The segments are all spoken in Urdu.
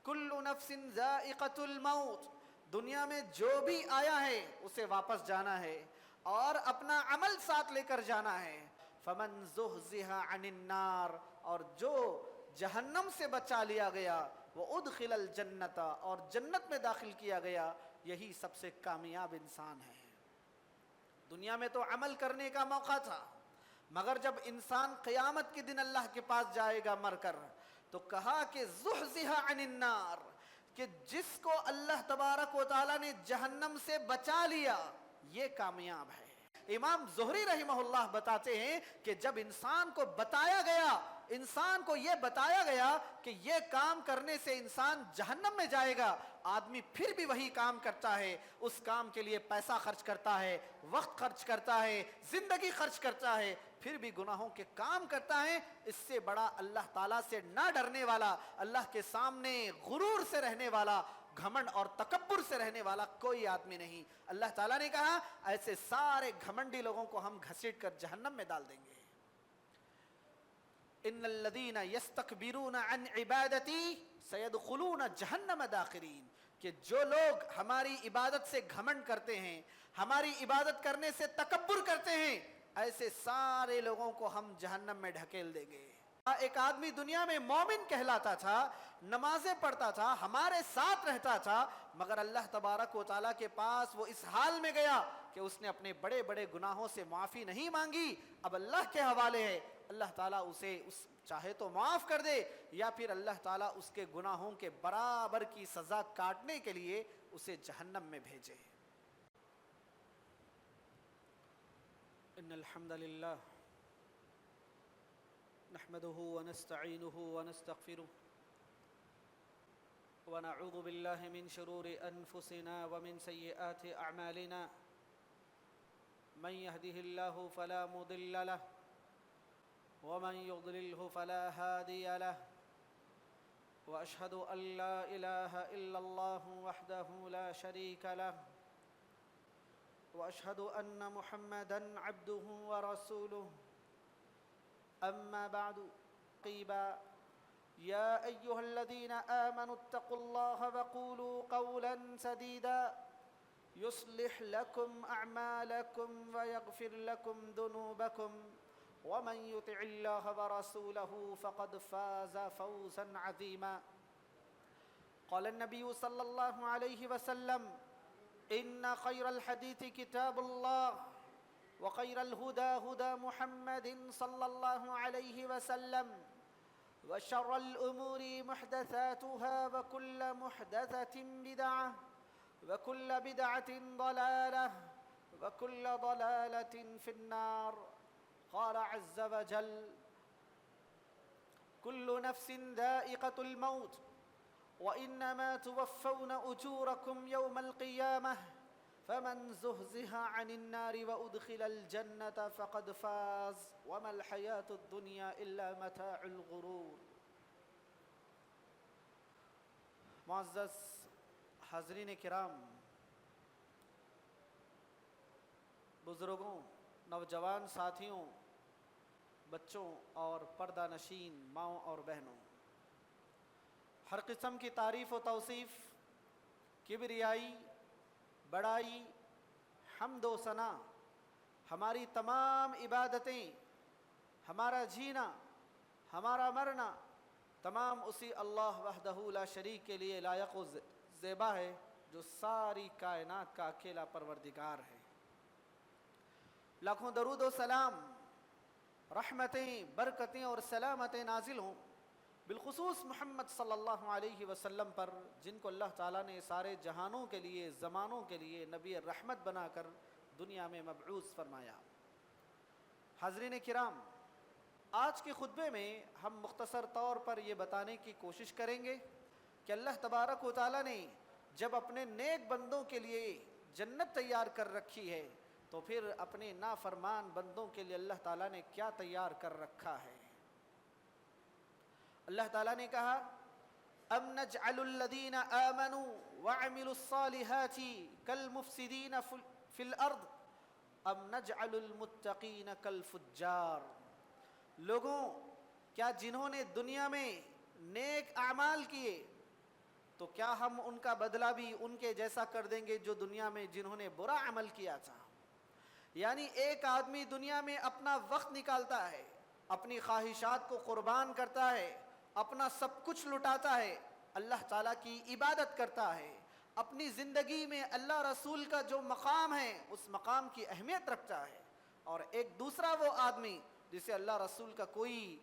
کل نفس ذائقۃ الموت، دنیا میں جو بھی آیا ہے اسے واپس جانا ہے اور اپنا عمل ساتھ لے کر جانا ہے۔ فمن زحزح عن النار، اور جو جہنم سے بچا لیا گیا، وادخل الجنت، اور جنت میں داخل کیا گیا، یہی سب سے کامیاب انسان ہے۔ دنیا میں تو عمل کرنے کا موقع تھا، مگر جب انسان قیامت کے دن اللہ کے پاس جائے گا مر کر، تو کہا کہ زحزح عن النار، کہ جس کو اللہ تبارک و تعالیٰ نے جہنم سے بچا لیا یہ کامیاب ہے۔ امام زہری رحمہ اللہ بتاتے ہیں کہ جب انسان کو بتایا گیا، انسان کو یہ بتایا گیا کہ یہ کام کرنے سے انسان جہنم میں جائے گا، آدمی پھر بھی وہی کام کرتا ہے، اس کام کے لیے پیسہ خرچ کرتا ہے، وقت خرچ کرتا ہے، زندگی خرچ کرتا ہے، پھر بھی گناہوں کے کام کرتا ہے۔ اس سے بڑا اللہ تعالیٰ سے نہ ڈرنے والا، اللہ کے سامنے غرور سے رہنے والا، گھمنڈ اور تکبر سے رہنے والا کوئی آدمی نہیں۔ اللہ تعالیٰ نے کہا ایسے سارے گھمنڈی لوگوں کو ہم گھسیٹ کر جہنم میں ڈال دیں گے۔ ان الذین یستکبرون عن عبادتی سیدخلون جہنم داخرین، کہ جو لوگ ہماری عبادت سے گھمنڈ کرتے ہیں، ہماری عبادت کرنے سے تکبر کرتے ہیں، ایسے سارے لوگوں کو ہم جہنم میں ڈھکیل دیں گے۔ ایک آدمی دنیا میں مومن کہلاتا تھا، نمازیں پڑھتا تھا، ہمارے ساتھ رہتا تھا، مگر اللہ تبارک و تعالیٰ کے پاس وہ اس حال میں گیا کہ اس نے اپنے بڑے بڑے گناہوں سے معافی نہیں مانگی، اب اللہ کے حوالے ہے، اللہ تعالیٰ اسے چاہے تو معاف کر دے، یا پھر اللہ تعالیٰ اس کے گناہوں کے برابر کی سزا کاٹنے کے لیے اسے جہنم میں بھیجے۔ ان الحمد للہ نحمده ونستعینه ونستغفره ونعوذ بالله من شرور انفسنا ومن سیئات اعمالنا، من يهده الله فلا مضل له ومن يضلله فلا هادي له، واشهد ان لا اله الا الله وحده لا شريك له، واشهد ان محمدا عبده ورسوله، اما بعد قيبا يا ايها الذين امنوا اتقوا الله وقولوا قولا سديدا يصلح لكم اعمالكم ويغفر لكم ذنوبكم، ومن يطع الله ورسوله فقد فاز فوزا عظيما۔ قال النبي صلى الله عليه وسلم ان خير الحديث كتاب الله، وخير الهدى هدى محمد صلى الله عليه وسلم، وشر الأمور محدثاتها، وكل محدثة بدعة، وكل بدعة ضلالة، وكل ضلالة في النار۔ قال عز وجل كل نفس ذائقة الموت وإنما توفون أجوركم يوم القيامة، فمن زحزح عن النار وأدخل الجنة فقد فاز، وما الحياة الدنيا إلا متاع الغرور۔ معزز حاضرین کرام، بزرگوں، نوجوان ساتھیوں، بچوں اور پردہ نشین ماؤں اور بہنوں، ہر قسم کی تعریف و توصیف، کبریائی، بڑائی، حمد و ثنا، ہماری تمام عبادتیں، ہمارا جینا، ہمارا مرنا، تمام اسی اللہ وحدہ لا شریک کے لیے لائق و زیبا ہے، جو ساری کائنات کا اکیلا پروردگار ہے۔ لاکھوں درود و سلام، رحمتیں، برکتیں اور سلامتیں نازل ہوں بالخصوص محمد صلی اللہ علیہ وسلم پر، جن کو اللہ تعالیٰ نے سارے جہانوں کے لیے، زمانوں کے لیے نبی رحمت بنا کر دنیا میں مبعوث فرمایا۔ حاضرین کرام، آج کے خطبے میں ہم مختصر طور پر یہ بتانے کی کوشش کریں گے کہ اللہ تبارک و تعالیٰ نے جب اپنے نیک بندوں کے لیے جنت تیار کر رکھی ہے، تو پھر اپنے نافرمان بندوں کے لیے اللہ تعالیٰ نے کیا تیار کر رکھا ہے۔ اللہ تعالیٰ نے کہا ام نجعل الذین آمنوا وعملوا الصالحات کالمفسدین فی الارض ام نجعل المتقین کالفجار۔ لوگوں، کیا جنہوں نے دنیا میں نیک اعمال کیے، تو کیا ہم ان کا بدلہ بھی ان کے جیسا کر دیں گے جو دنیا میں جنہوں نے برا عمل کیا تھا؟ یعنی ایک آدمی دنیا میں اپنا وقت نکالتا ہے، اپنی خواہشات کو قربان کرتا ہے، اپنا سب کچھ لٹاتا ہے، اللہ تعالیٰ کی عبادت کرتا ہے، اپنی زندگی میں اللہ رسول کا جو مقام ہے اس مقام کی اہمیت رکھتا ہے، اور ایک دوسرا وہ آدمی جسے اللہ رسول کا کوئی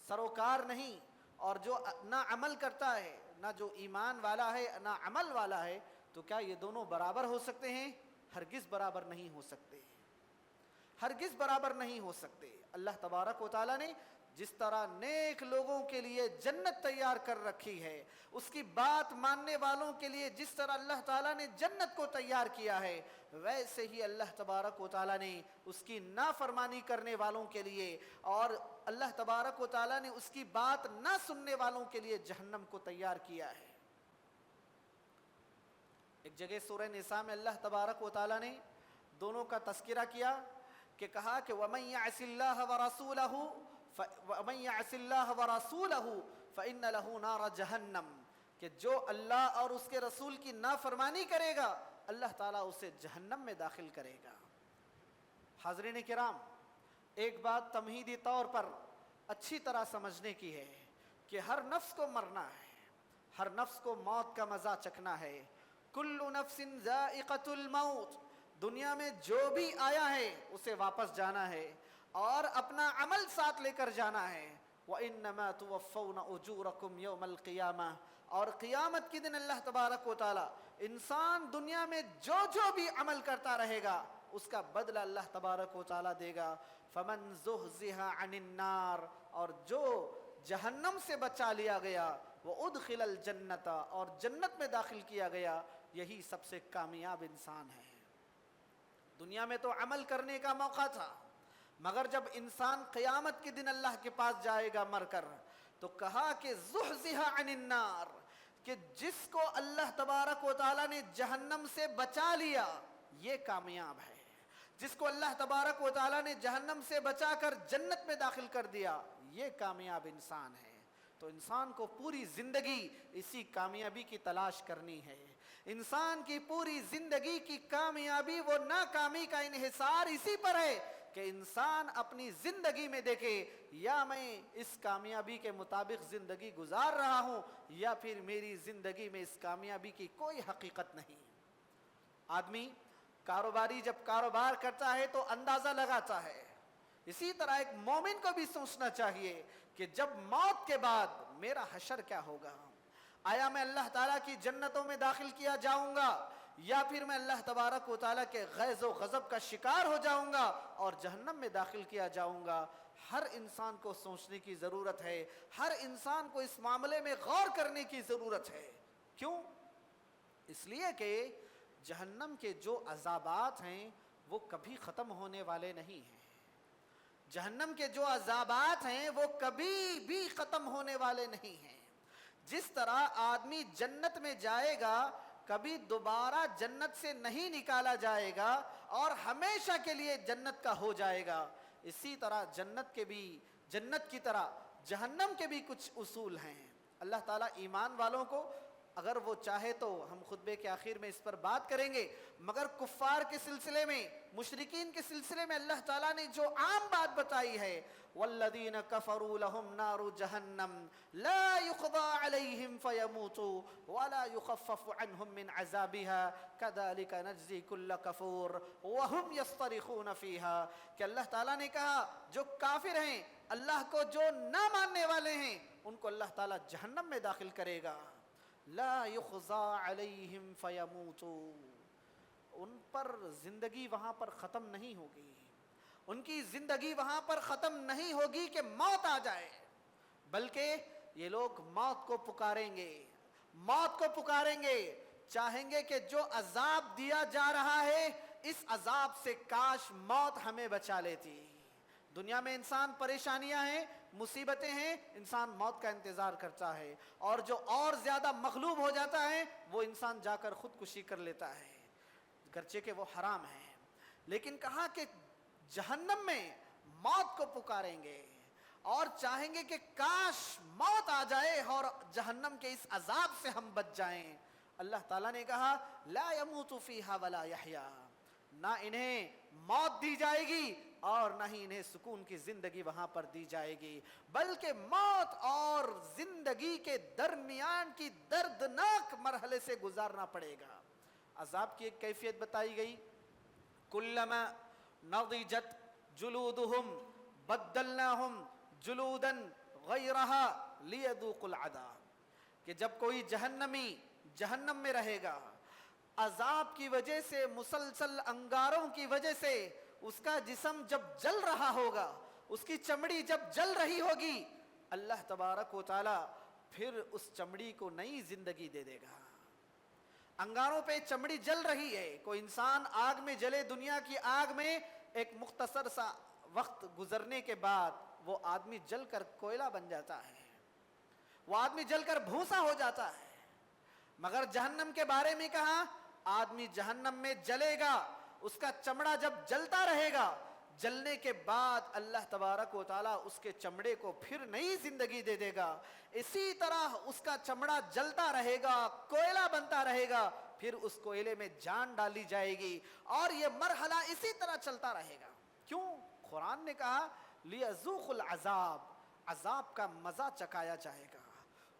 سروکار نہیں، اور جو نہ عمل کرتا ہے، نہ جو ایمان والا ہے نہ عمل والا ہے، تو کیا یہ دونوں برابر ہو سکتے ہیں؟ ہرگز برابر نہیں ہو سکتے، ہرگز برابر نہیں ہو سکتے۔ اللہ تبارک و تعالیٰ نے جس طرح نیک لوگوں کے لیے جنت تیار کر رکھی ہے، اس کی بات ماننے والوں کے لیے جس طرح اللہ تعالیٰ نے جنت کو تیار کیا ہے، ویسے ہی اللہ تبارک و تعالیٰ نے اس کی نافرمانی کرنے والوں کے لیے اور اللہ تبارک و تعالیٰ نے اس کی بات نہ سننے والوں کے لیے جہنم کو تیار کیا ہے۔ ایک جگہ سورہ نساء میں اللہ تبارک و تعالیٰ نے دونوں کا تذکرہ کیا کہ کہا کہ وَمَن يَعْصِ اللَّهَ وَرَسُولَهُ وَمَن يَعْصِ اللَّهَ وَرَسُولَهُ فَإِنَّ لَهُ نَارَ جَهَنَّمَ، کہ جو اللہ اور اس کے رسول کی نافرمانی کرے گا اللہ تعالیٰ اسے جہنم میں داخل کرے گا۔ حاضرین کرام، ایک بات تمہیدی طور پر اچھی طرح سمجھنے کی ہے کہ ہر نفس کو مرنا ہے، ہر نفس کو موت کا مزہ چکھنا ہے۔ کل نفس ذائقۃ الموت، دنیا میں جو بھی آیا ہے اسے واپس جانا ہے اور اپنا عمل ساتھ لے کر جانا ہے۔ وَإِنَّمَا تُوَفَّوْنَ أُجُورَكُمْ يَوْمَ الْقِيَامَةِ، اور قیامت کے دن اللہ تبارک و تعالیٰ انسان دنیا میں جو جو بھی عمل کرتا رہے گا اس کا بدلہ اللہ تبارک و تعالیٰ دے گا۔ فَمَنْ زُحْزِحَ عَنِ النَّارِ، اور جو جہنم سے بچا لیا گیا، وَأُدْخِلَ الْجَنَّةَ، اور جنت میں داخل کیا گیا، یہی سب سے کامیاب انسان ہے۔ دنیا میں تو عمل کرنے کا موقع تھا، مگر جب انسان قیامت کے دن اللہ کے پاس جائے گا مر کر، تو کہا کہ زحزح عن النار، کہ جس کو اللہ تبارک و تعالیٰ نے جہنم سے بچا لیا یہ کامیاب ہے، جس کو اللہ تبارک و تعالیٰ نے جہنم سے بچا کر جنت میں داخل کر دیا یہ کامیاب انسان ہے۔ تو انسان کو پوری زندگی اسی کامیابی کی تلاش کرنی ہے۔ انسان کی پوری زندگی کی کامیابی و ناکامی کا انحصار اسی پر ہے کہ انسان اپنی زندگی میں دیکھے یا میں اس کامیابی کے مطابق زندگی گزار رہا ہوں یا پھر میری زندگی میں اس کامیابی کی کوئی حقیقت نہیں۔ آدمی کاروباری جب کاروبار کرتا ہے تو اندازہ لگاتا ہے، اسی طرح ایک مومن کو بھی سوچنا چاہیے کہ جب موت کے بعد میرا حشر کیا ہوگا، آیا میں اللہ تعالیٰ کی جنتوں میں داخل کیا جاؤں گا یا پھر میں اللہ تبارک و تعالیٰ کے غیظ و غضب کا شکار ہو جاؤں گا اور جہنم میں داخل کیا جاؤں گا۔ ہر انسان کو سوچنے کی ضرورت ہے، ہر انسان کو اس معاملے میں غور کرنے کی ضرورت ہے۔ کیوں؟ اس لیے کہ جہنم کے جو عذابات ہیں وہ کبھی ختم ہونے والے نہیں ہیں، جہنم کے جو عذابات ہیں وہ کبھی بھی ختم ہونے والے نہیں ہیں۔ جس طرح آدمی جنت میں جائے گا کبھی دوبارہ جنت سے نہیں نکالا جائے گا اور ہمیشہ کے لیے جنت کا ہو جائے گا، اسی طرح جنت کی طرح جہنم کے بھی کچھ اصول ہیں۔ اللہ تعالیٰ ایمان والوں کو اگر وہ چاہے تو ہم خطبے کے آخر میں اس پر بات کریں گے، مگر کفار کے سلسلے میں، مشرکین کے سلسلے میں اللہ تعالیٰ نے جو عام بات بتائی ہے، وَالَّذِينَ كَفَرُوا لَهُمْ نَارُ جَهَنَّمْ لَا يُقْضَى عَلَيْهِمْ فَيَمُوتُوا وَلَا يُخَفَّفُ عَنْهُمْ مِنْ عَذَابِهَا كَذَلِكَ نَجْزِي كُلَّ كَفُورٍ وَهُمْ يَصْطَرِخُونَ فِيهَا، کہ اللہ تعالیٰ نے کہا جو کافر ہیں، اللہ کو جو نہ ماننے والے ہیں، ان کو اللہ تعالیٰ جہنم میں داخل کرے گا۔ لا يخزى عليهم فيموتوا، ان پر زندگی وہاں پر ختم نہیں ہوگی، ان کی زندگی وہاں پر ختم نہیں ہوگی کہ موت آ جائے، بلکہ یہ لوگ موت کو پکاریں گے، موت کو پکاریں گے، چاہیں گے کہ جو عذاب دیا جا رہا ہے اس عذاب سے کاش موت ہمیں بچا لیتی۔ دنیا میں انسان پریشانیاں ہیں، مصیبتیں ہیں، انسان موت کا انتظار کرتا ہے، اور جو اور زیادہ مغلوب ہو جاتا ہے وہ انسان جا کر خودکشی کر لیتا ہے، گرچہ کہ وہ حرام ہے۔ لیکن کہا کہ جہنم میں موت کو پکاریں گے اور چاہیں گے کہ کاش موت آ جائے اور جہنم کے اس عذاب سے ہم بچ جائیں۔ اللہ تعالیٰ نے کہا لا يموت فیہا ولا یحییٰ، نہ انہیں موت دی جائے گی اور نہ ہی انہیں سکون کی زندگی وہاں پر دی جائے گی، بلکہ موت اور زندگی کے درمیان کی دردناک مرحلے سے گزارنا پڑے گا۔ عذاب کی ایک کیفیت بتائی گئی، کلما نضجت جلودہم بدلناہم جلودا غیرہا لیذوقوا العذاب، کہ جب کوئی جہنمی جہنم میں رہے گا، عذاب کی وجہ سے، مسلسل انگاروں کی وجہ سے اس کا جسم جب جل رہا ہوگا، اس کی چمڑی جب جل رہی ہوگی، اللہ تبارک و تعالی پھر اس چمڑی کو نئی زندگی دے دے گا۔ انگاروں پہ چمڑی جل رہی ہے، کوئی انسان آگ میں جلے، دنیا کی آگ میں ایک مختصر سا وقت گزرنے کے بعد وہ آدمی جل کر کوئلہ بن جاتا ہے، وہ آدمی جل کر بھوسا ہو جاتا ہے۔ مگر جہنم کے بارے میں کہا آدمی جہنم میں جلے گا، اس کا چمڑا جب جلتا رہے گا، جلنے کے بعد اللہ تبارک و تعالیٰ اس کے چمڑے کو پھر نئی زندگی دے دے گا۔ اسی طرح اس کا چمڑا جلتا رہے گا، کوئلہ بنتا رہے گا، پھر اس کوئلے میں جان ڈالی جائے گی، اور یہ مرحلہ اسی طرح چلتا رہے گا۔ کیوں؟ قرآن نے کہا لیذوقوا العذاب، عذاب کا مزہ چکایا جائے گا،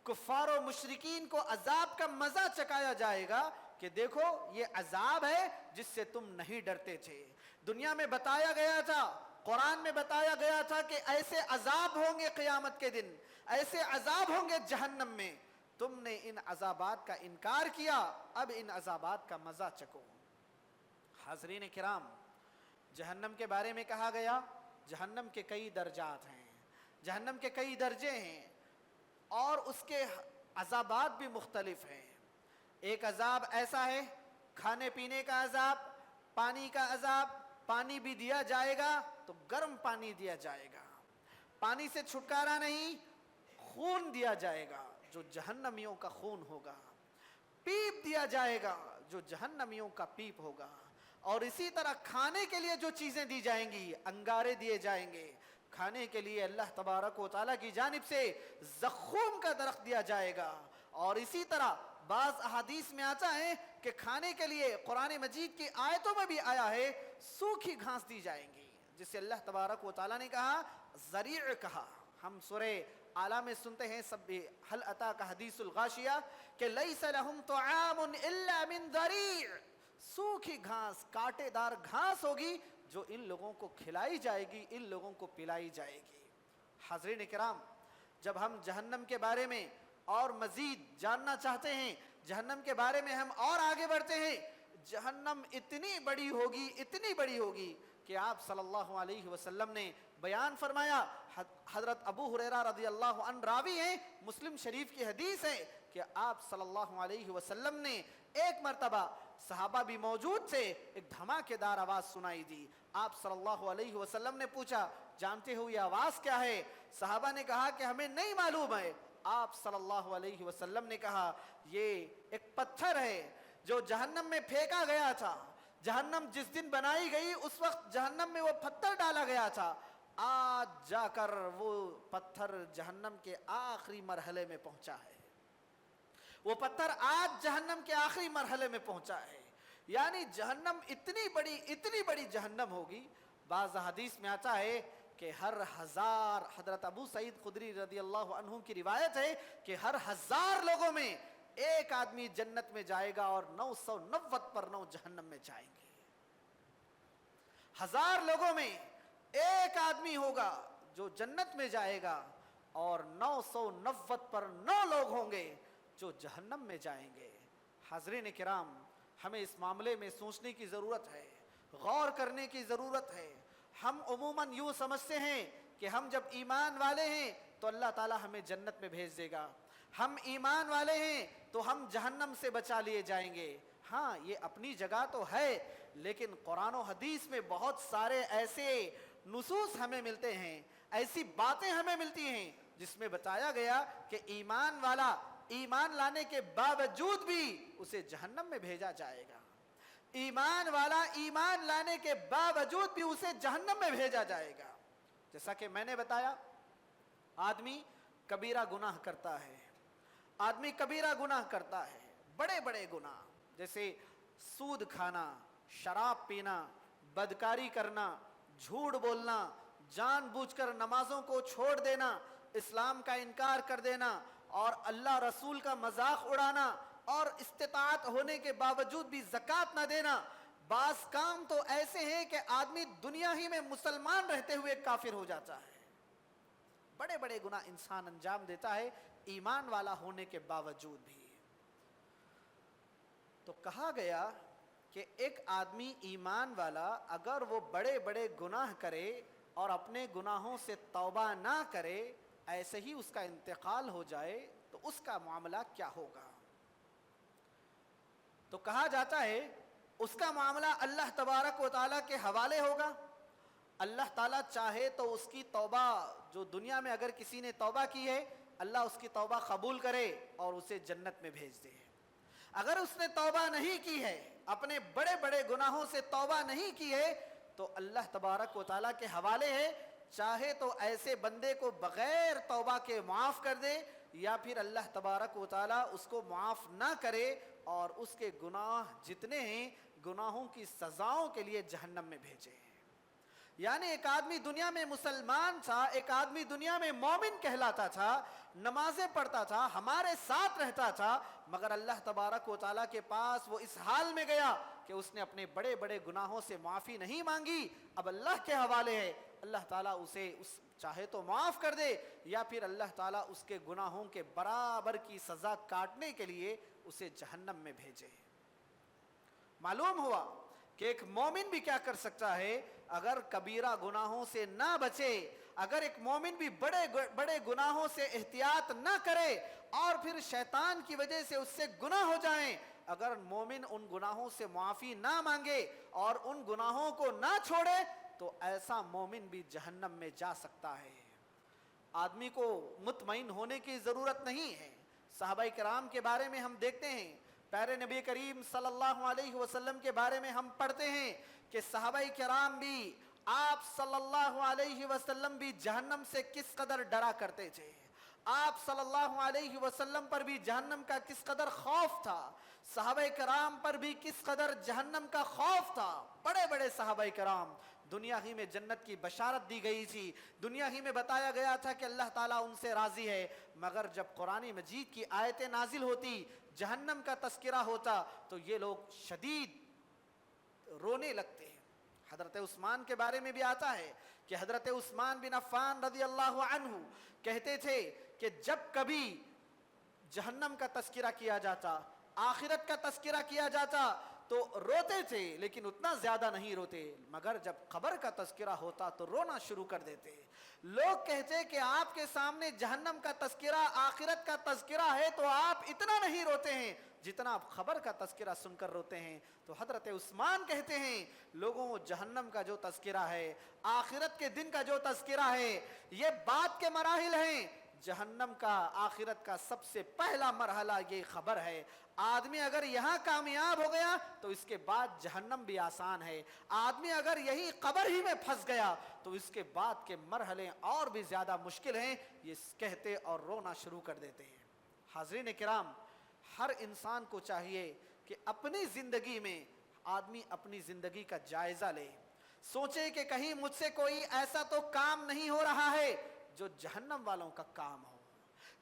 کفار و مشرکین کو عذاب کا مزہ چکایا جائے گا کہ دیکھو یہ عذاب ہے جس سے تم نہیں ڈرتے تھے۔ دنیا میں بتایا گیا تھا، قرآن میں بتایا گیا تھا کہ ایسے عذاب ہوں گے قیامت کے دن، ایسے عذاب ہوں گے جہنم میں، تم نے ان عذابات کا انکار کیا، اب ان عذابات کا مزہ چکو۔ حاضرین کرام، جہنم کے بارے میں کہا گیا جہنم کے کئی درجات ہیں، جہنم کے کئی درجے ہیں، اور اس کے عذابات بھی مختلف ہیں۔ ایک عذاب ایسا ہے کھانے پینے کا عذاب، پانی کا عذاب، پانی بھی دیا جائے گا تو گرم پانی دیا جائے گا، پانی سے چھٹکارا نہیں، خون دیا جائے گا جو جہنمیوں کا خون ہوگا، پیپ دیا جائے گا جو جہنمیوں کا پیپ ہوگا، اور اسی طرح کھانے کے لیے جو چیزیں دی جائیں گی، انگارے دیے جائیں گے، کھانے کے لیے اللہ تبارک و تعالیٰ کی جانب سے زقوم کا درخت دیا جائے گا، اور اسی طرح بعض احادیث میں آتا ہے کہ کھانے کے لیے قرآن مجید کی آیتوں میں بھی آیا ہے سوکھی گھاس دی جائیں گی، جسے اللہ تبارک و تعالیٰ نے کہا زریع کہا۔ ہم سورہ اعلیٰ میں سنتے ہیں سب حل اتاک حدیث الغاشیہ کہ لیس لہم طعام الا من ضریع، سوکھی گھاس، کانٹے دار گھاس ہوگی جو ان لوگوں کو کھلائی جائے گی، ان لوگوں کو پلائی جائے گی۔ حاضرین کرام، جب ہم جہنم کے بارے میں اور مزید جاننا چاہتے ہیں، جہنم کے بارے میں ہم اور آگے بڑھتے ہیں، جہنم اتنی بڑی ہوگی، اتنی بڑی ہوگی کہ آپ صلی اللہ علیہ وسلم نے بیان فرمایا، حضرت ابو ہریرہ رضی اللہ عنہ راوی ہیں، مسلم شریف کی حدیث ہے کہ آپ صلی اللہ علیہ وسلم نے ایک مرتبہ، صحابہ بھی موجود تھے، ایک دھماکے دار آواز سنائی دی۔ آپ صلی اللہ علیہ وسلم نے پوچھا جانتے ہو یہ آواز کیا ہے؟ صحابہ نے کہا کہ ہمیں نہیں معلوم ہے۔ آپ صلی اللہ علیہ وسلم نے کہا یہ ایک پتھر ہے جو جہنم میں پھینکا گیا تھا، جہنم جس دن بنائی گئی اس وقت جہنم میں وہ پتھر ڈالا گیا تھا، آج جا کر وہ پتھر جہنم کے آخری مرحلے میں پہنچا ہے، وہ پتھر آج جہنم کے آخری مرحلے میں پہنچا ہے۔ یعنی جہنم اتنی بڑی جہنم ہوگی۔ بعض حدیث میں آتا ہے کہ ہر 1000، حضرت ابو سعید خدری رضی اللہ عنہ کی روایت ہے کہ ہر 1000 لوگوں میں ایک آدمی جنت میں جائے گا اور 999 جہنم میں جائیں گے۔ 1000 لوگوں میں ایک آدمی ہوگا جو جنت میں جائے گا اور 999 لوگ ہوں گے جو جہنم میں جائیں گے۔ حاضرین کرام، ہمیں اس معاملے میں سوچنے کی ضرورت ہے، غور کرنے کی ضرورت ہے۔ ہم عموماً یوں سمجھتے ہیں کہ ہم جب ایمان والے ہیں تو اللہ تعالیٰ ہمیں جنت میں بھیج دے گا، ہم ایمان والے ہیں تو ہم جہنم سے بچا لیے جائیں گے۔ ہاں، یہ اپنی جگہ تو ہے، لیکن قرآن و حدیث میں بہت سارے ایسے نصوص ہمیں ملتے ہیں، ایسی باتیں ہمیں ملتی ہیں جس میں بتایا گیا کہ ایمان والا ایمان لانے کے باوجود بھی اسے جہنم میں بھیجا جائے گا، ایمان والا ایمان لانے کے باوجود بھی اسے جہنم میں بھیجا جائے گا۔ جیسا کہ میں نے بتایا آدمی کبیرہ گناہ کرتا ہے، آدمی کبیرہ گناہ کرتا ہے، بڑے بڑے گناہ، جیسے سود کھانا، شراب پینا، بدکاری کرنا، جھوٹ بولنا، جان بوجھ کر نمازوں کو چھوڑ دینا، اسلام کا انکار کر دینا، اور اللہ رسول کا مذاق اڑانا، اور استطاعت ہونے کے باوجود بھی زکوٰۃ نہ دینا۔ بعض کام تو ایسے ہیں کہ آدمی دنیا ہی میں مسلمان رہتے ہوئے کافر ہو جاتا ہے۔ بڑے بڑے گناہ انسان انجام دیتا ہے ایمان والا ہونے کے باوجود بھی۔ تو کہا گیا کہ ایک آدمی ایمان والا اگر وہ بڑے بڑے گناہ کرے اور اپنے گناہوں سے توبہ نہ کرے، ایسے ہی اس کا انتقال ہو جائے تو اس کا معاملہ کیا ہوگا؟ تو کہا جاتا ہے اس کا معاملہ اللہ تبارک و تعالیٰ کے حوالے ہوگا۔ اللہ تعالیٰ چاہے تو اس کی توبہ، جو دنیا میں اگر کسی نے توبہ کی ہے، اللہ اس کی توبہ قبول کرے اور اسے جنت میں بھیج دے۔ اگر اس نے توبہ نہیں کی ہے، اپنے بڑے بڑے گناہوں سے توبہ نہیں کی ہے، تو اللہ تبارک و تعالیٰ کے حوالے ہے، چاہے تو ایسے بندے کو بغیر توبہ کے معاف کر دے، یا پھر اللہ تبارک و تعالیٰ اس کو معاف نہ کرے اور اس کے گناہ جتنے ہیں گناہوں کی سزاؤں کے لیے جہنم میں بھیجے۔ یعنی ایک آدمی دنیا میں مسلمان تھا، ایک آدمی دنیا میں مومن کہلاتا تھا، نمازیں پڑھتا تھا، ہمارے ساتھ رہتا تھا، مگر اللہ تبارک و تعالیٰ کے پاس وہ اس حال میں گیا کہ اس نے اپنے بڑے بڑے گناہوں سے معافی نہیں مانگی۔ اب اللہ کے حوالے ہے، اللہ تعالیٰ اسے چاہے تو معاف کر دے، یا پھر اللہ تعالیٰ اس کے گناہوں کے برابر کی سزا کاٹنے کے لیے اسے جہنم میں بھیجے۔ معلوم ہوا کہ ایک مومن بھی کیا کر سکتا ہے اگر کبیرہ گناہوں سے نہ بچے، اگر ایک مومن بھی بڑے بڑے گناہوں سے احتیاط نہ کرے اور پھر شیطان کی وجہ سے اس سے گناہ ہو جائیں، اگر مومن ان گناہوں سے معافی نہ مانگے اور ان گناہوں کو نہ چھوڑے، تو ایسا مومن بھی جہنم میں جا سکتا ہے۔ آدمی کو مطمئن ہونے کی ضرورت نہیں ہے۔ صحابہ کرام کے بارے میں ہم دیکھتے ہیں، پیارے نبی کریم صلی اللہ علیہ وسلم کے بارے میں ہم پڑھتے ہیں کہ صحابہ کرام بھی، آپ صلی اللہ علیہ وسلم بھی جہنم سے کس قدر ڈرا کرتے تھے، آپ صلی اللہ علیہ وسلم پر بھی جہنم کا کس قدر خوف تھا، صحابہ کرام پر بھی کس قدر جہنم کا خوف تھا۔ بڑے بڑے صحابہ کرام، دنیا ہی میں جنت کی بشارت دی گئی تھی، دنیا ہی میں بتایا گیا تھا کہ اللہ تعالیٰ ان سے راضی ہے، مگر جب قرآن مجید کی آیتیں نازل ہوتی، جہنم کا تذکرہ ہوتا، تو یہ لوگ شدید رونے لگتے ہیں۔ حضرت عثمان کے بارے میں بھی آتا ہے کہ حضرت عثمان بن عفان رضی اللہ عنہ کہتے تھے کہ جب کبھی جہنم کا تذکرہ کیا جاتا، آخرت کا تذکرہ کیا جاتا، تو روتے تھے، لیکن اتنا زیادہ نہیں روتے، مگر جب قبر کا تذکرہ ہوتا تو رونا شروع کر دیتے۔ لوگ کہتے کہ آپ کے سامنے جہنم کا تذکرہ، آخرت کا تذکرہ ہے تو آپ اتنا نہیں روتے ہیں جتنا آپ خبر کا تذکرہ سن کر روتے ہیں۔ تو حضرت عثمان کہتے ہیں، لوگوں، جہنم کا جو تذکرہ ہے، آخرت کے دن کا جو تذکرہ ہے، یہ بات کے مراحل ہیں۔ جہنم کا، آخرت کا سب سے پہلا مرحلہ یہ خبر ہے۔ آدمی اگر یہاں کامیاب ہو گیا تو اس کے بعد جہنم بھی آسان ہے، آدمی اگر یہی قبر ہی میں پھنس گیا تو اس کے بعد کے مرحلے اور بھی زیادہ مشکل ہیں۔ یہ کہتے اور رونا شروع کر دیتے ہیں۔ حاضرین کرام، ہر انسان کو چاہیے کہ اپنی زندگی میں آدمی اپنی زندگی کا جائزہ لے، سوچے کہ کہیں مجھ سے کوئی ایسا تو کام نہیں ہو رہا ہے جو جہنم والوں کا کام ہو،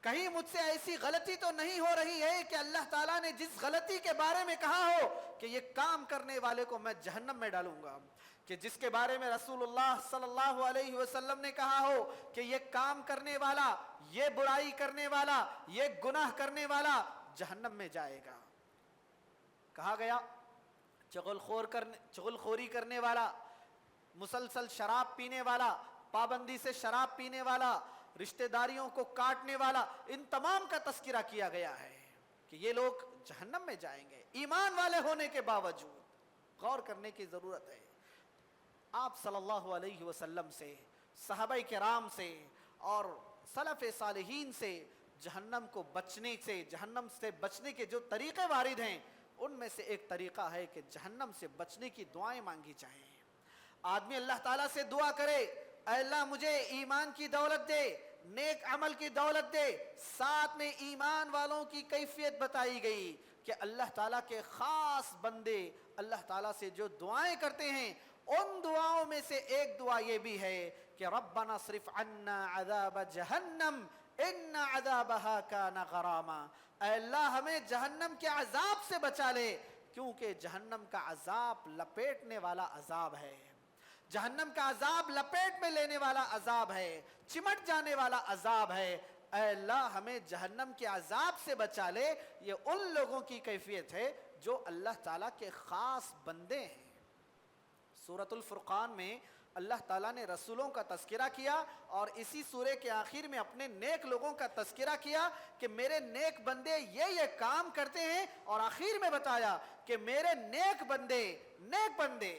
کہیں مجھ سے ایسی غلطی تو نہیں ہو رہی ہے کہ اللہ تعالیٰ نے جس غلطی کے بارے میں کہا ہو کہ یہ کام کرنے والے کو میں جہنم میں ڈالوں گا، کہ جس کے بارے میں رسول اللہ صلی اللہ علیہ وسلم نے کہا ہو کہ یہ کام کرنے والا، یہ برائی کرنے والا، یہ گناہ کرنے والا جہنم میں جائے گا۔ کہا گیا چغل خوری کرنے والا، مسلسل شراب پینے والا، پابندی سے شراب پینے والا، رشتہ داریوں کو کاٹنے والا، ان تمام کا تذکرہ کیا گیا ہے کہ یہ لوگ جہنم میں جائیں گے ایمان والے ہونے کے باوجود۔ غور کرنے کی ضرورت ہے۔ آپ صلی اللہ علیہ وسلم سے، صحابہ کرام سے اور سلف صالحین سے جہنم کو بچنے سے، جہنم سے بچنے کے جو طریقے وارد ہیں، ان میں سے ایک طریقہ ہے کہ جہنم سے بچنے کی دعائیں مانگی چاہیے۔ آدمی اللہ تعالیٰ سے دعا کرے، اے اللہ مجھے ایمان کی دولت دے، نیک عمل کی دولت دے. ساتھ میں ایمان والوں کی کیفیت بتائی گئی کہ اللہ تعالیٰ کے خاص بندے اللہ تعالیٰ سے جو دعائیں کرتے ہیں ان دعاؤں میں سے ایک دعا یہ بھی ہے کہ ربنا صرف عنا عذاب جہنم ان عذابها کان غراما. اے اللہ ہمیں جہنم کے عذاب سے بچا لے کیونکہ جہنم کا عذاب لپیٹنے والا عذاب ہے. جہنم کا عذاب لپیٹ میں لینے والا عذاب ہے, چمٹ جانے والا عذاب ہے. اے اللہ ہمیں جہنم کے عذاب سے بچا لے. یہ ان لوگوں کی کیفیت ہے جو اللہ تعالیٰ کے خاص بندے ہیں. سورۃ الفرقان میں اللہ تعالیٰ نے رسولوں کا تذکرہ کیا اور اسی سورے کے آخر میں اپنے نیک لوگوں کا تذکرہ کیا کہ میرے نیک بندے یہ کام کرتے ہیں, اور آخر میں بتایا کہ میرے نیک بندے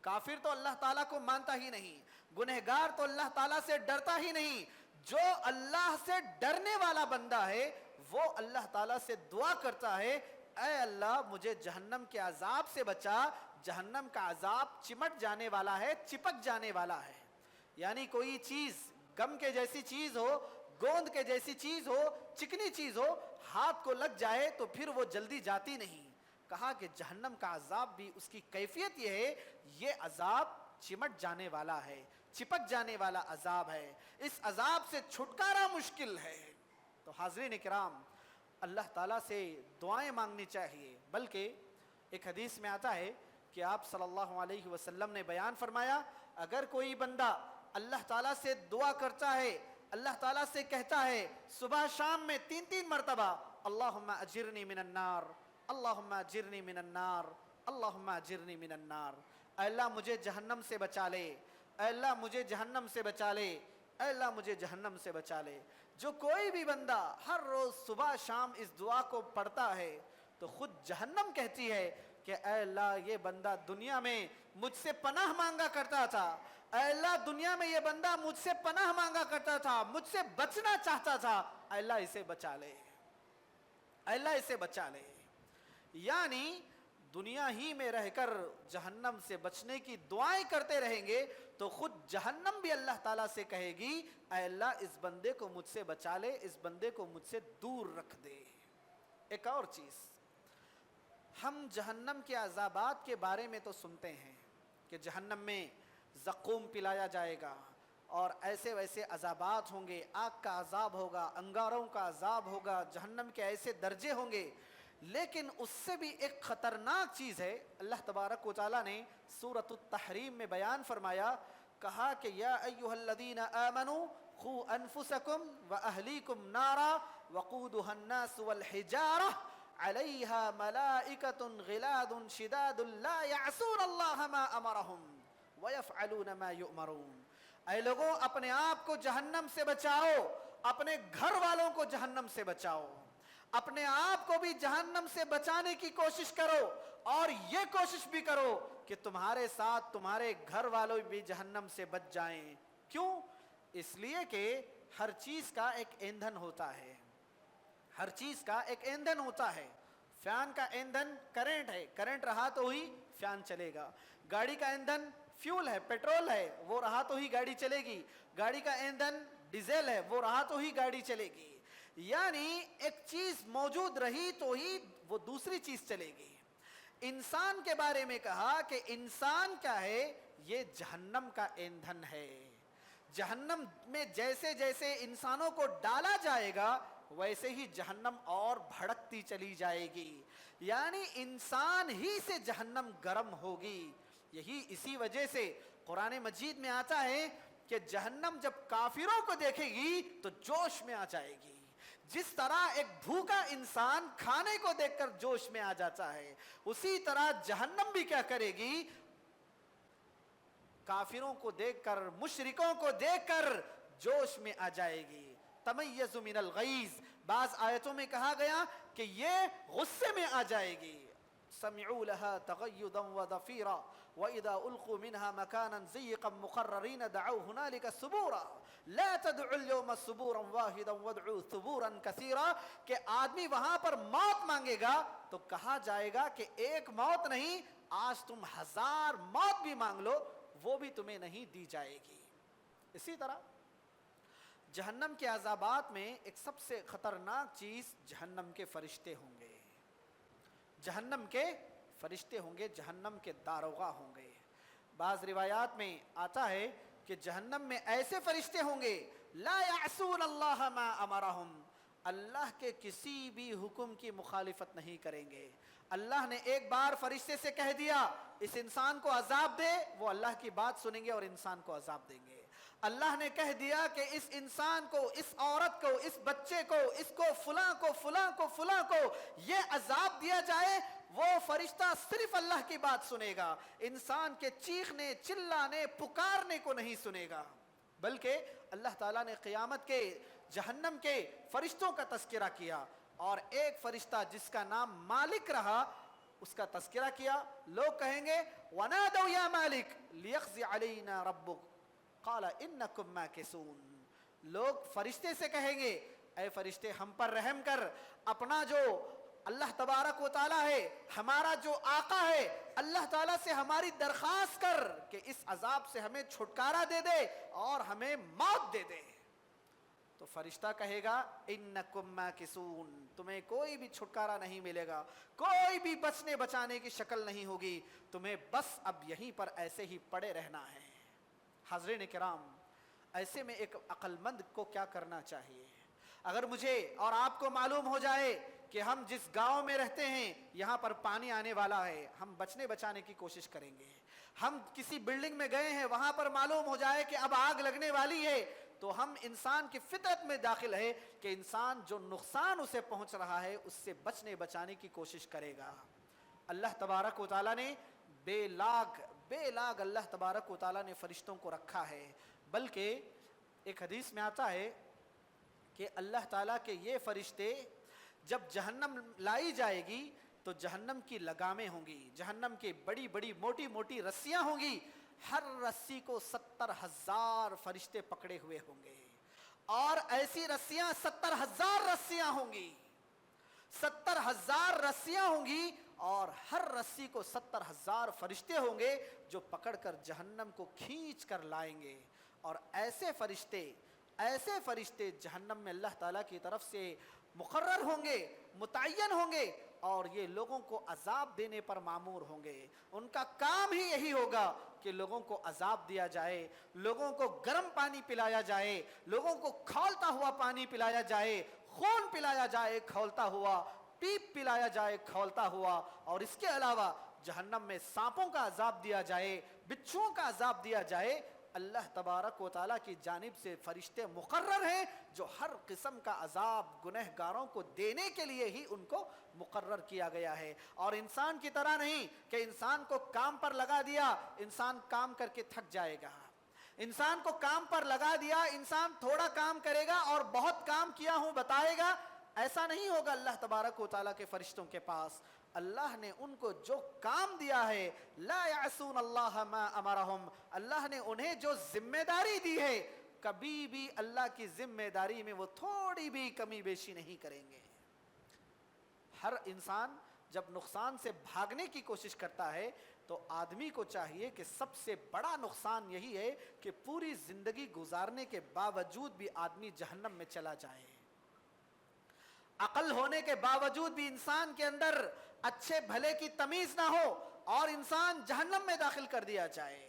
کافر تو اللہ تعالیٰ کو مانتا ہی نہیں, گنہگار تو اللہ تعالیٰ سے ڈرتا ہی نہیں. جو اللہ سے ڈرنے والا بندہ ہے وہ اللہ تعالیٰ سے دعا کرتا ہے اے اللہ مجھے جہنم کے عذاب سے بچا. جہنم کا عذاب چمٹ جانے والا ہے, چپک جانے والا ہے. یعنی کوئی چیز گم کے جیسی چیز ہو, گوند کے جیسی چیز ہو, چکنی چیز ہو, ہاتھ کو لگ جائے تو پھر وہ جلدی جاتی نہیں. کہا کہ جہنم کا عذاب بھی اس کی کیفیت یہ ہے, یہ عذاب چمٹ جانے والا ہے, چپک جانے والا عذاب ہے. اس عذاب سے چھٹکارا مشکل ہے. تو حاضرین کرام, اللہ تعالیٰ سے دعائیں مانگنی چاہیے. بلکہ ایک حدیث میں آتا ہے کہ آپ صلی اللہ علیہ وسلم نے بیان فرمایا اگر کوئی بندہ اللہ تعالیٰ سے دعا کرتا ہے, اللہ تعالیٰ سے کہتا ہے صبح شام میں 3 مرتبہ اللہم اجرنی من النار, اللہم اجرنی من النار, اللہم اجرنی من النار, اے اللہ مجھے جہنم سے بچا لے, اے اللہ مجھے جہنم سے بچا لے, اے اللہ مجھے جہنم سے بچا لے. جو کوئی بھی بندہ ہر روز صبح شام اس دعا کو پڑھتا ہے تو خود جہنم کہتی ہے کہ اے اللہ یہ بندہ دنیا میں مجھ سے پناہ مانگا کرتا تھا, اے اللہ دنیا میں یہ بندہ مجھ سے پناہ مانگا کرتا تھا, مجھ سے بچنا چاہتا تھا, اے اللہ اسے بچا لے, اے اللہ اسے بچا لے. یعنی دنیا ہی میں رہ کر جہنم سے بچنے کی دعائیں کرتے رہیں گے تو خود جہنم بھی اللہ تعالیٰ سے کہے گی اے اللہ اس بندے کو مجھ سے بچا لے, اس بندے کو مجھ سے دور رکھ دے. ایک اور چیز, ہم جہنم کے عذابات کے بارے میں تو سنتے ہیں کہ جہنم میں زقوم پلایا جائے گا اور ایسے ویسے عذابات ہوں گے, آگ کا عذاب ہوگا, انگاروں کا عذاب ہوگا, جہنم کے ایسے درجے ہوں گے. لیکن اس سے بھی ایک خطرناک چیز ہے. اللہ تبارک و تعالیٰ نے سورۃ التحریم میں بیان فرمایا, کہا کہ یا ایھا الذین آمنوا قوا انفسکم واہلیکم نارا وقودھا الناس والحجارہ علیہا ملائکۃ غلاظ شداد لا یعصون اللہ ما امرہم ویفعلون ما یؤمرون. اے لوگوں اپنے آپ کو جہنم سے بچاؤ, اپنے گھر والوں کو جہنم سے بچاؤ, اپنے آپ کو بھی جہنم سے بچانے کی کوشش کرو اور یہ کوشش بھی کرو کہ تمہارے ساتھ تمہارے گھر والوں بھی جہنم سے بچ جائیں. کیوں؟ اس لیے کہ ہر چیز کا ایک ایندھن ہوتا ہے, ہر چیز کا ایک ایندھن ہوتا ہے. فین کا ایندھن کرنٹ ہے, کرنٹ رہا تو ہی فین چلے گا. گاڑی کا ایندھن فیول ہے, پیٹرول ہے, وہ رہا تو ہی گاڑی چلے گی. گاڑی کا ایندھن ڈیزل ہے, وہ رہا تو ہی گاڑی چلے گی. یعنی ایک چیز موجود رہی تو ہی وہ دوسری چیز چلے گی. انسان کے بارے میں کہا کہ انسان کیا ہے, یہ جہنم کا ایندھن ہے. جہنم میں جیسے جیسے انسانوں کو ڈالا جائے گا ویسے ہی جہنم اور بھڑکتی چلی جائے گی. یعنی انسان ہی سے جہنم گرم ہوگی. یہی اسی وجہ سے قرآن مجید میں آتا ہے کہ جہنم جب کافروں کو دیکھے گی تو جوش میں آ جائے گی. جس طرح ایک بھوکا انسان کھانے کو دیکھ کر جوش میں آ جاتا ہے, اسی طرح جہنم بھی کیا کرے گی, کافروں کو دیکھ کر, مشرکوں کو دیکھ کر جوش میں آ جائے گی. تمیز من الغیظ, بعض آیتوں میں کہا گیا کہ یہ غصے میں آ جائے گی. سمعوا لها تغیظا وزفیرا واذا القوا منها مكانا ضيقا مقررین دعوا هنالك ثبورا لا تدعوا اليوم ثبورا واحدا وادعوا ثبورا كثيرا. کہ آدمی وہاں پر موت مانگے گا تو کہا جائے گا کہ ایک موت نہیں, آج تم 1000 موت بھی مانگ لو وہ بھی تمہیں نہیں دی جائے گی. اسی طرح جہنم کے عذابات میں ایک سب سے خطرناک چیز جہنم کے فرشتے ہوں گے. جہنم کے فرشتے ہوں گے, جہنم کے داروغہ ہوں گے. بعض روایات میں آتا ہے کہ جہنم میں ایسے فرشتے ہوں گے لا یعصون اللہ ما امرہم, اللہ کے کسی بھی حکم کی مخالفت نہیں کریں گے. اللہ نے ایک بار فرشتے سے کہہ دیا اس انسان کو عذاب دے, وہ اللہ کی بات سنیں گے اور انسان کو عذاب دیں گے. اللہ نے کہہ دیا کہ اس انسان کو, اس عورت کو, اس بچے کو, اس کو, فلاں کو, فلاں کو, فلاں کو یہ عذاب دیا جائے, وہ فرشتہ صرف اللہ کی بات سنے گا, انسان کے چیخنے, چلانے, پکارنے کو نہیں سنے گا. بلکہ اللہ تعالیٰ نے قیامت کے جہنم کے فرشتوں کا تذکرہ کیا, اور ایک فرشتہ جس کا نام مالک رہا اس کا تذکرہ کیا. لوگ کہیں گے وَنَادَوْا يَا مَالِكْ لِيَقْضِ عَلَيْنَا رَبُّكَ قَالَ إِنَّكُمْ مَاكِثُونَ. لوگ فرشتے سے کہیں گے اے فرشتے ہم پر رحم کر, اپنا جو اللہ تبارک و تعالیٰ ہے, ہمارا جو آقا ہے, اللہ تعالیٰ سے ہماری درخواست کر کہ اس عذاب سے ہمیں چھٹکارا دے دے اور ہمیں موت دے دے. تو فرشتہ کہے گا انکم ماکثون, تمہیں کوئی بھی چھٹکارا نہیں ملے گا, کوئی بھی بچنے بچانے کی شکل نہیں ہوگی, تمہیں بس اب یہیں پر ایسے ہی پڑے رہنا ہے. حاضرین کرام, ایسے میں ایک عقل مند کو کیا کرنا چاہیے؟ اگر مجھے اور آپ کو معلوم ہو جائے کہ ہم جس گاؤں میں رہتے ہیں یہاں پر پانی آنے والا ہے, ہم بچنے بچانے کی کوشش کریں گے. ہم کسی بلڈنگ میں گئے ہیں, وہاں پر معلوم ہو جائے کہ اب آگ لگنے والی ہے, تو ہم انسان کی فطرت میں داخل ہے کہ انسان جو نقصان اسے پہنچ رہا ہے اس سے بچنے بچانے کی کوشش کرے گا. اللہ تبارک و تعالیٰ نے بے لاگ اللہ تبارک و تعالیٰ نے فرشتوں کو رکھا ہے. بلکہ ایک حدیث میں آتا ہے کہ اللہ تعالیٰ کے یہ فرشتے جب جہنم لائی جائے گی تو جہنم کی لگامیں ہوں گی, جہنم کی بڑی بڑی موٹی موٹی رسیاں ہوں گی, ہر رسی کو 70,000 فرشتے پکڑے ہوئے ہوں گے, اور ایسی رسیاں 70,000 رسیاں ہوں گی, 70,000 رسیاں ہوں گی, اور ہر رسی کو 70,000 فرشتے ہوں گے جو پکڑ کر جہنم کو کھینچ کر لائیں گے. اور ایسے فرشتے جہنم میں اللہ تعالیٰ کی طرف سے مقرر ہوں گے, متعین ہوں گے, اور یہ لوگوں کو عذاب دینے پر مامور ہوں گے. ان کا کام ہی یہی ہوگا کہ لوگوں کو عذاب دیا جائے, لوگوں کو گرم پانی پلایا جائے, لوگوں کو کھولتا ہوا پانی پلایا جائے, خون پلایا جائے کھولتا ہوا, پیپ پلایا جائے کھولتا ہوا, اور اس کے علاوہ جہنم میں سانپوں کا عذاب دیا جائے, بچھوؤں کا عذاب دیا جائے. اللہ تبارک و تعالیٰ کی جانب سے فرشتے مقرر ہیں جو ہر قسم کا عذاب گنہگاروں کو دینے کے لیے ہی ان کو مقرر کیا گیا ہے. اور انسان کی طرح نہیں کہ انسان کو کام پر لگا دیا, انسان کام کر کے تھک جائے گا. انسان کو کام پر لگا دیا, انسان تھوڑا کام کرے گا اور بہت کام کیا ہوں بتائے گا, ایسا نہیں ہوگا اللہ تبارک و تعالیٰ کے فرشتوں کے پاس. اللہ نے ان کو جو کام دیا ہے لا یعصون اللہ ما امرہم, اللہ نے انہیں جو ذمہ داری دی ہے کبھی بھی اللہ کی ذمہ داری میں وہ تھوڑی بھی کمی بیشی نہیں کریں گے. ہر انسان جب نقصان سے بھاگنے کی کوشش کرتا ہے تو آدمی کو چاہیے کہ سب سے بڑا نقصان یہی ہے کہ پوری زندگی گزارنے کے باوجود بھی آدمی جہنم میں چلا جائے. عقل ہونے کے باوجود بھی انسان کے اندر اچھے بھلے کی تمیز نہ ہو اور انسان جہنم میں داخل کر دیا جائے.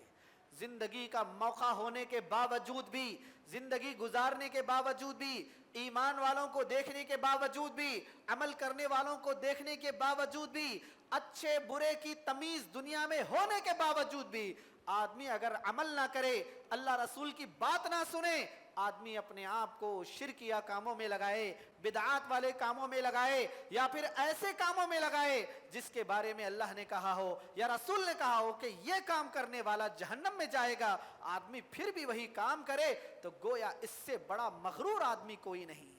زندگی کا موقع ہونے کے باوجود بھی, زندگی گزارنے کے باوجود بھی, ایمان والوں کو دیکھنے کے باوجود بھی, عمل کرنے والوں کو دیکھنے کے باوجود بھی, اچھے برے کی تمیز دنیا میں ہونے کے باوجود بھی آدمی اگر عمل نہ کرے, اللہ رسول کی بات نہ سنے, آدمی اپنے آپ کو شرکیہ کاموں میں لگائے, بدعات والے کاموں میں لگائے, یا پھر ایسے کاموں میں لگائے جس کے بارے میں اللہ نے کہا ہو یا رسول نے کہا ہو کہ یہ کام کرنے والا جہنم میں جائے گا, آدمی پھر بھی وہی کام کرے, تو گویا اس سے بڑا مغرور آدمی کوئی نہیں,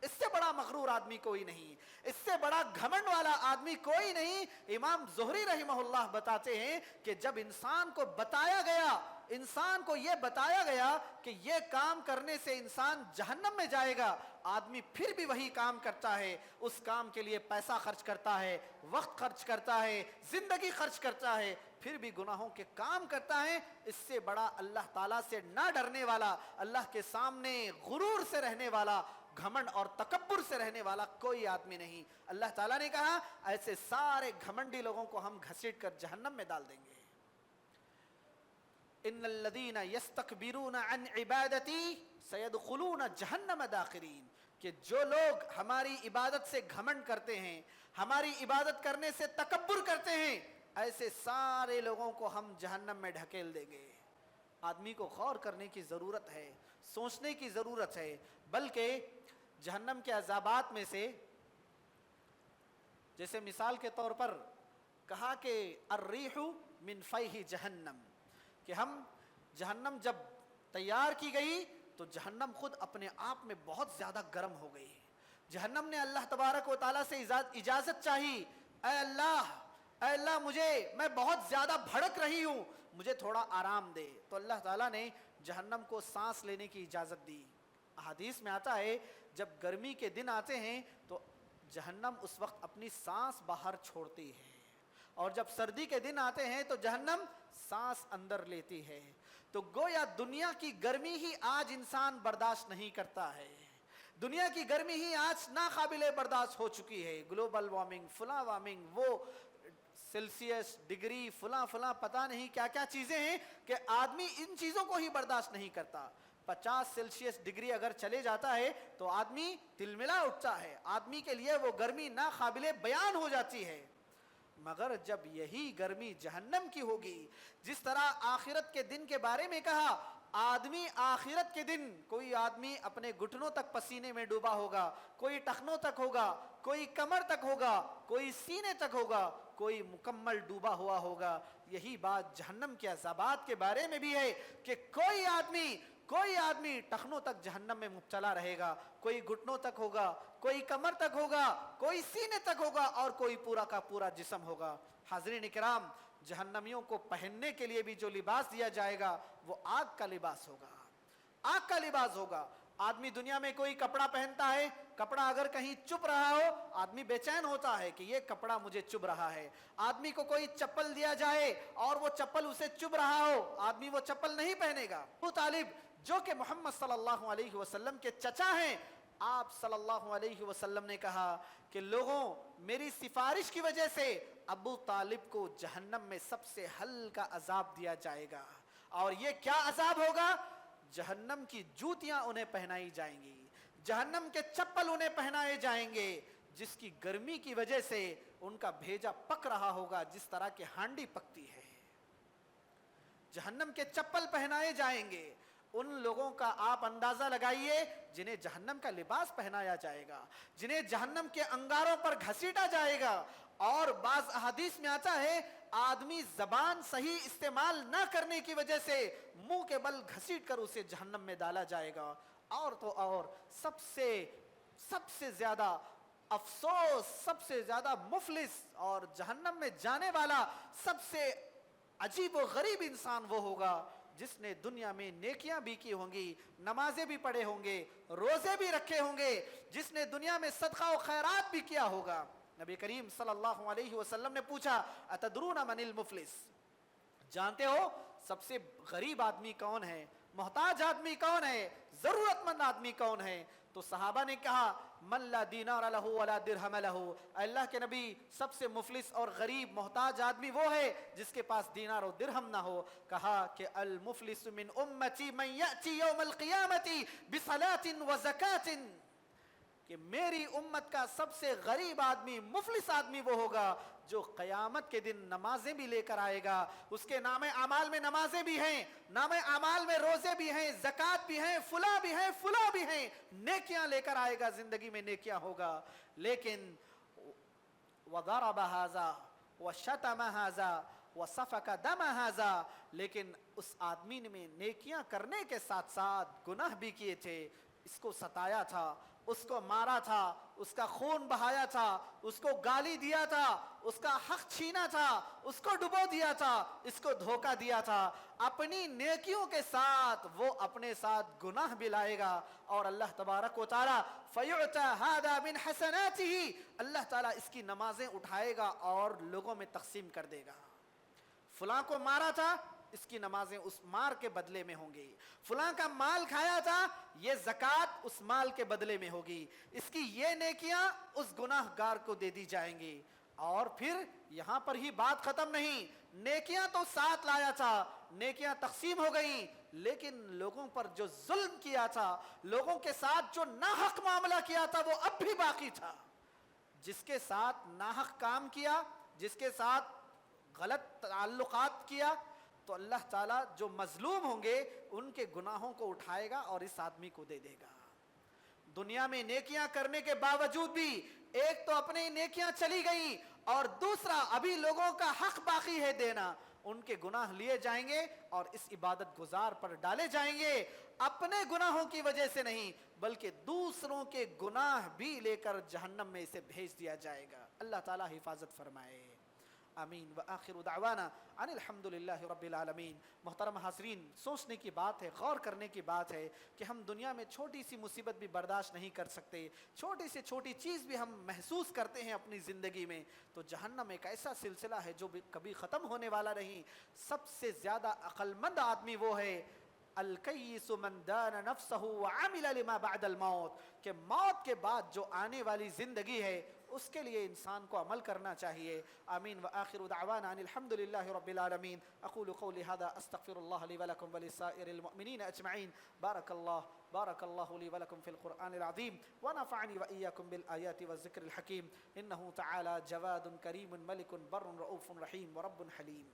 اس سے بڑا مغرور آدمی کوئی نہیں, اس سے بڑا گھمنڈ والا آدمی کوئی نہیں. امام زہری رحمہ اللہ بتاتے ہیں کہ جب انسان کو بتایا گیا انسان کو یہ بتایا گیا کہ یہ کام کرنے سے انسان جہنم میں جائے گا، آدمی پھر بھی وہی کام کرتا ہے، اس کام کے لیے پیسہ خرچ کرتا ہے، وقت خرچ کرتا ہے، زندگی خرچ کرتا ہے، پھر بھی گناہوں کے کام کرتا ہے۔ اس سے بڑا اللہ تعالیٰ سے نہ ڈرنے والا، اللہ کے سامنے غرور سے رہنے والا، گھمنڈ اور تکبر سے رہنے والا کوئی آدمی نہیں۔ اللہ تعالیٰ نے کہا ایسے سارے گھمنڈی لوگوں کو ہم گھسیٹ کر جہنم میں ڈال دیں گے۔ ان الذین یستکبرون عن عبادتی سیدخلون جہنم داخرین، کہ جو لوگ ہماری عبادت سے گھمنڈ کرتے ہیں، ہماری عبادت کرنے سے تکبر کرتے ہیں، ایسے سارے لوگوں کو ہم جہنم میں ڈھکیل دیں گے۔ آدمی کو غور کرنے کی ضرورت ہے، سوچنے کی ضرورت ہے، بلکہ جہنم کے عذابات میں سے جیسے مثال کے طور پر کہا کہ الریح من فیح جہنم، کہ ہم جہنم جب تیار کی گئی تو جہنم خود اپنے آپ میں بہت زیادہ گرم ہو گئی۔ جہنم نے اللہ تبارک و تعالیٰ سے اجازت چاہی، اے اللہ میں بہت زیادہ بھڑک رہی ہوں، مجھے تھوڑا آرام دے۔ تو اللہ تعالیٰ نے جہنم کو سانس لینے کی اجازت دی۔ احادیث میں آتا ہے جب گرمی کے دن آتے ہیں تو جہنم اس وقت اپنی سانس باہر چھوڑتی ہے، اور جب سردی کے دن آتے ہیں تو جہنم سانس اندر لیتی ہے۔ تو گویا دنیا کی گرمی ہی آج انسان برداشت نہیں کرتا ہے، دنیا کی گرمی ہی آج ناقابل برداشت ہو چکی ہے۔ گلوبل وارمنگ، فلاں وارمنگ، وہ سیلسیس ڈگری، فلاں پتہ نہیں کیا کیا چیزیں ہیں کہ آدمی ان چیزوں کو ہی برداشت نہیں کرتا۔ 50 سیلسیس ڈگری اگر چلے جاتا ہے تو آدمی تلملا اٹھتا ہے، آدمی کے لیے وہ گرمی ناقابل بیان ہو جاتی ہے۔ مگر جب یہی گرمی جہنم کی ہوگی، جس طرح آخرت کے دن کے بارے میں کہا، آدمی آخرت کے دن کوئی آدمی اپنے گھٹنوں تک پسینے میں ڈوبا ہوگا، کوئی ٹخنوں تک ہوگا، کوئی کمر تک ہوگا، کوئی سینے تک ہوگا، کوئی مکمل ڈوبا ہوا ہوگا۔ یہی بات جہنم کے عذابات کے بارے میں بھی ہے کہ کوئی آدمی ٹخنوں تک جہنم میں مبتلا رہے گا، کوئی گھٹنوں تک ہوگا، کوئی کمر تک ہوگا، کوئی سینے تک ہوگا، اور کوئی پورا کا پورا جسم ہوگا۔ حاضرین کرام، جہنمیوں کو پہننے کے لیے بھی جو لباس دیا جائے گا وہ آگ کا لباس ہوگا، آگ کا لباس ہوگا۔ آدمی دنیا میں کوئی کپڑا پہنتا ہے، کپڑا اگر کہیں چپ رہا ہو آدمی بے چین ہوتا ہے کہ یہ کپڑا مجھے چبھ رہا ہے۔ آدمی کو کوئی چپل دیا جائے اور وہ چپل اسے چبھ رہا ہو، آدمی وہ چپل نہیں پہنے گا۔ ابو طالب جو کہ محمد صلی اللہ علیہ وسلم کے چچا ہیں، آپ صلی اللہ علیہ وسلم نے کہا کہ لوگوں، میری سفارش کی وجہ سے ابو طالب کو جہنم میں سب سے ہلکا عذاب دیا جائے گا۔ اور یہ کیا عذاب ہوگا؟ جہنم کی جوتیاں انہیں پہنائی جائیں گی، جہنم کے چپل انہیں پہنائے جائیں گے، جس کی گرمی کی وجہ سے ان کا بھیجا پک رہا ہوگا جس طرح کہ ہانڈی پکتی ہے۔ جہنم کے چپل پہنائے جائیں گے۔ ان لوگوں کا آپ اندازہ لگائیے جنہیں جہنم کا لباس پہنایا جائے گا، جنہیں جہنم کے انگاروں پر گھسیٹا جائے گا۔ اور بعض احادیث میں آتا ہے آدمی زبان صحیح استعمال نہ کرنے کی وجہ سے منہ کے بل گھسیٹ کر اسے جہنم میں ڈالا جائے گا۔ اور تو اور سب سے زیادہ افسوس، سب سے زیادہ مفلس اور جہنم میں جانے والا سب سے عجیب و غریب انسان وہ ہوگا جس نے دنیا میں نیکیاں بھی کی ہوں گی، نمازیں بھی پڑھے ہوں گے، روزے بھی رکھے ہوں گے، جس نے دنیا میں صدقہ و خیرات بھی کیا ہوگا۔ نبی کریم صلی اللہ علیہ وسلم نے پوچھا اتدرون من المفلس، جانتے ہو سب سے غریب آدمی کون ہے، محتاج آدمی کون ہے، ضرورت مند آدمی کون ہے؟ تو صحابہ نے کہا من لا دینار لہ ولا درہم لہ، اللہ کے نبی سب سے مفلس اور غریب محتاج آدمی وہ ہے جس کے پاس دینار و درہم نہ ہو۔ کہا کہ المفلس من امتی من یأتی یوم القیامت بصلاۃ و زکاۃ، کہ میری امت کا سب سے غریب آدمی، مفلس آدمی وہ ہوگا جو قیامت کے دن نمازیں بھی لے کر آئے گا، اس کے نام اعمال میں نمازیں بھی ہیں، نام اعمال میں روزے بھی ہیں، زکوٰۃ بھی ہیں، فلاں بھی ہیں، فلاں بھی ہیں، نیکیاں لے کر آئے گا، زندگی میں نیکیاں ہوگا، لیکن وضرب هذا وشتم هذا وسفك دم هذا، لیکن اس آدمی نے نیکیاں کرنے کے ساتھ ساتھ گناہ بھی کیے تھے، اس کو ستایا تھا، اس کو مارا تھا، اس کا خون بہایا تھا، اس کو گالی دیا تھا، اس کا حق چھینا تھا، اس کو ڈبو دیا تھا، اس کو دھوکہ دیا تھا، اپنی نیکیوں کے ساتھ وہ اپنے ساتھ گناہ بھی لائے گا، اور اللہ تبارک و تعالی فَيُعْتَى هَذَا مِنْ حَسَنَاتِهِ، اللہ تعالیٰ اس کی نمازیں اٹھائے گا اور لوگوں میں تقسیم کر دے گا۔ فلاں کو مارا تھا، اس کی نمازیں اس مار کے بدلے میں ہوں گی، فلاں کا مال کھایا تھا، یہ زکوٰۃ اس مال کے بدلے میں ہوگی، اس کی یہ نیکیاں اس گناہ گار کو دے دی جائیں گی۔ اور پھر یہاں پر ہی بات ختم نہیں، نیکیاں تو ساتھ لایا تھا، نیکیاں تقسیم ہو گئیں، لیکن لوگوں پر جو ظلم کیا تھا، لوگوں کے ساتھ جو ناحق معاملہ کیا تھا، وہ اب بھی باقی تھا۔ جس کے ساتھ ناحق کام کیا، جس کے ساتھ غلط تعلقات کیا، تو اللہ تعالیٰ جو مظلوم ہوں گے ان کے گناہوں کو اٹھائے گا اور اس آدمی کو دے دے گا۔ دنیا میں نیکیاں کرنے کے باوجود بھی ایک تو اپنی نیکیاں چلی گئیں، اور دوسرا ابھی لوگوں کا حق باقی ہے دینا، ان کے گناہ لیے جائیں گے اور اس عبادت گزار پر ڈالے جائیں گے، اپنے گناہوں کی وجہ سے نہیں بلکہ دوسروں کے گناہ بھی لے کر جہنم میں اسے بھیج دیا جائے گا۔ اللہ تعالیٰ حفاظت فرمائے، آمین۔ وآخر دعوانا ان الحمدللہ رب العالمین۔ محترم حاضرین، سوچنے کی بات ہے، غور کرنے کی بات ہے کہ ہم دنیا میں چھوٹی سی مصیبت بھی برداشت نہیں کر سکتے، چھوٹی سے چھوٹی چیز بھی ہم محسوس کرتے ہیں اپنی زندگی میں، تو جہنم ایک ایسا سلسلہ ہے جو کبھی ختم ہونے والا نہیں۔ سب سے زیادہ عقل مند آدمی وہ ہے الکیس من دان نفسہ وعمل لما بعد الموت، کہ موت کے بعد جو آنے والی زندگی ہے اس کے لیے انسان کو عمل کرنا چاہیے۔ آمین۔ وآخر دعوانا ان الحمدللہ رب العالمین۔ اقول قولی هذا استغفر اللہ لی ولکم ولسائر المؤمنین اجمعین۔ بارک اللہ لی ولکم فی القرآن العظیم، ونفعنی وإیاکم بالآیات والذکر الحکیم، انہ تعالی جواد کریم ملک بر رؤوف رحیم ورب حلیم۔